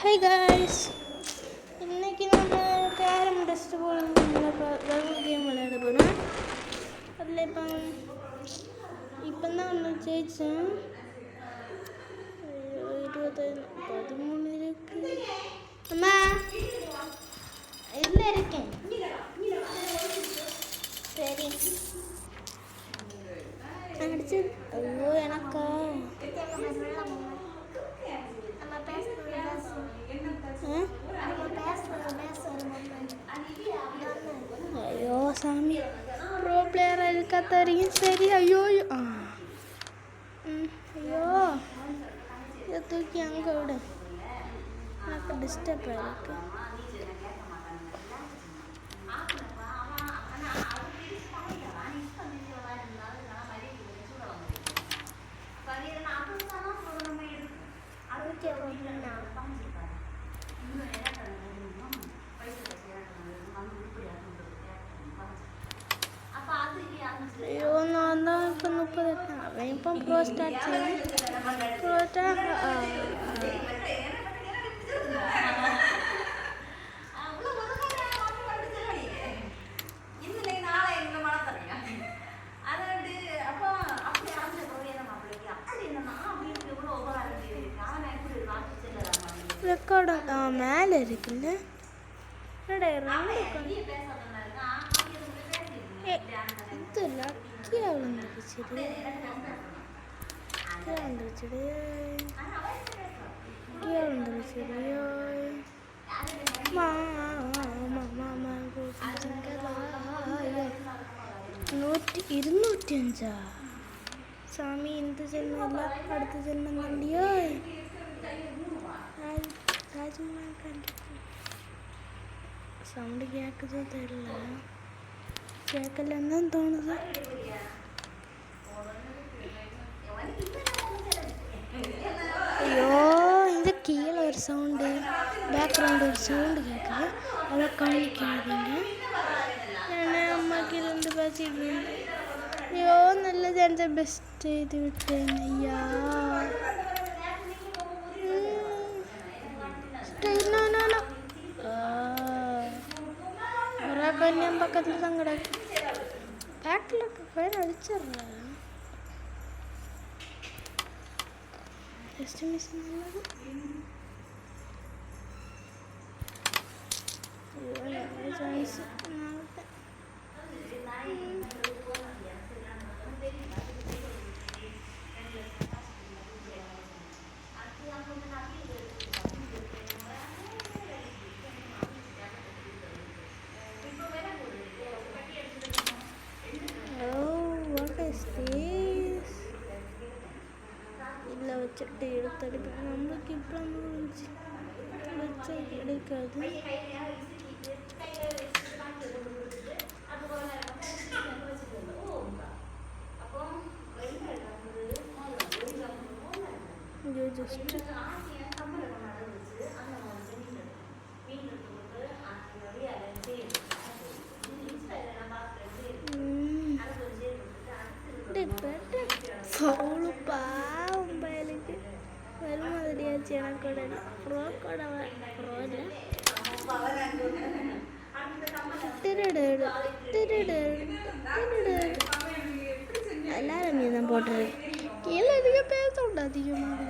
High guys, இன்னைக்கு நம்ம carrom test game விளையாட போகிறோம். அதில் இப்போ தான் ஒன்று ஜெயித்தேன். 13 இருக்கு. அம்மா இதில் இருக்கேன். சரி அடிச்சு. ஐயோ எனக்கா ஐயோ சாமி, ப்ரோ பிளேயராக இருக்கா தெரியும். சரி ஐயோ ஐயோ இதை தூக்கி அங்கே விடு, எனக்கு டிஸ்டர்ப் ஆகிருக்கு. ஐயோ நான் தான் இப்போ 30 அவன் இப்போ ப்ரோ ஸ்டார்ட் செய்யணும். ப்ரோ ரெக்கார்டு மேலே இருக்குல்ல. இது லக்கியாக விழுந்துருச்சுடு, விழுந்துருச்சுடு. நூற்றி 205 சாமி. இந்த ஜென்மம் இல்லை, அடுத்த ஜென்மம் தாண்டியோ. ராஜ்குமார் சவுண்டு கேட்குதோ தெரியல, கேட்கலன்னு தான் தோணுது. ஐயோ இந்த கீழே ஒரு சவுண்டு, பேக்ரவுண்டு ஒரு சவுண்டு கேட்குது, அதை கவனிக்காதீங்க. நான் அம்மா கீழே இருந்து பேசிட்டு. ஐயோ நல்ல ஜென்ச பெஸ்ட்டு இது விட்டேன் ஐயா. கல்யாணம் பக்கத்தில் தான் கிடக்கு. பேக்கில் பேர் அடிச்சிடுறேன். ஜஸ்ட் மிஸ் நல்லது. இதில் வச்சுட்டு எடுத்தடிப்பேன். நம்மளுக்கு இப்போ வச்சு எடுக்காது. ஜஸ்ட்டு ஃபவுலு பாவம் பயலுக்கு வரும் மாதிரியாச்சு. எனக்கூட ப்ரோக்கோட ப்ரோல எல்லாரும் மீ தான் போட்டுருக்கு. கீழே அதிக பேச விட அதிகமாக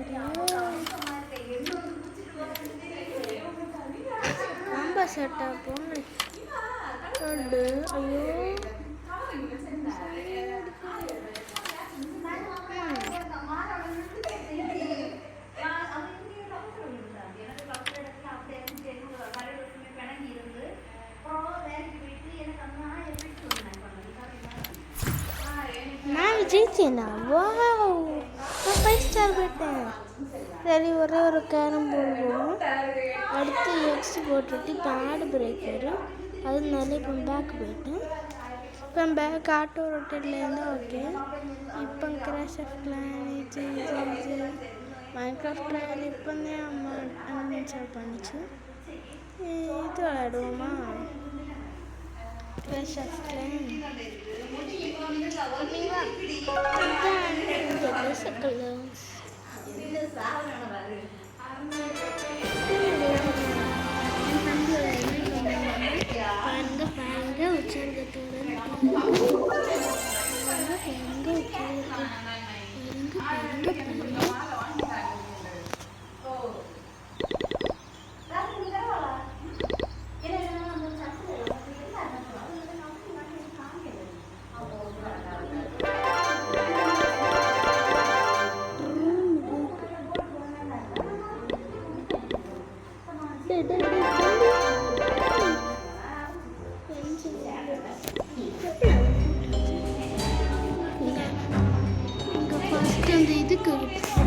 ரொம்ப செட்டா போங்க. ஐயோ நான் ஜெயிச்சேனா? வாவ், நான் 5 ஸ்டார் போயிட்டேன். சரி ஒரே ஒரு கேரம் போடுவோம். அடுத்து எக்ஸ் போட்டுட்டு இப்போ ஆடு பிரேக் வரும். அதனால இப்போ பேக் போயிட்டேன். இப்போ பேக் ஆட்டோ ரொட்டேட்டில் இருந்தால் ஓகே. இப்போ Clash of Clan Minecraft trial இப்போ தான் அம்மா அன்இன்ஸ்டால் பண்ணிச்சு. இது விளையாடுவோமா? கிராஷ் ஆஃப் கிளான் கலர்ஸ் இங்கே ஃபஸ்ட் அந்த இதுக்கு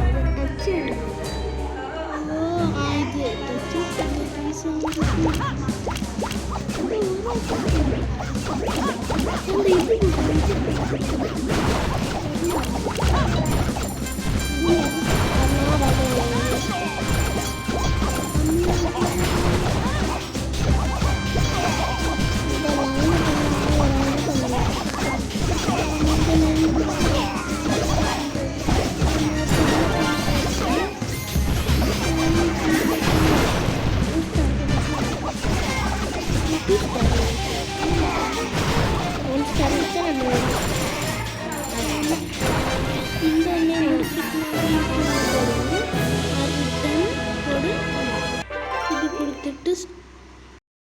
அதை டச்சு இது டச்சு அந்த இது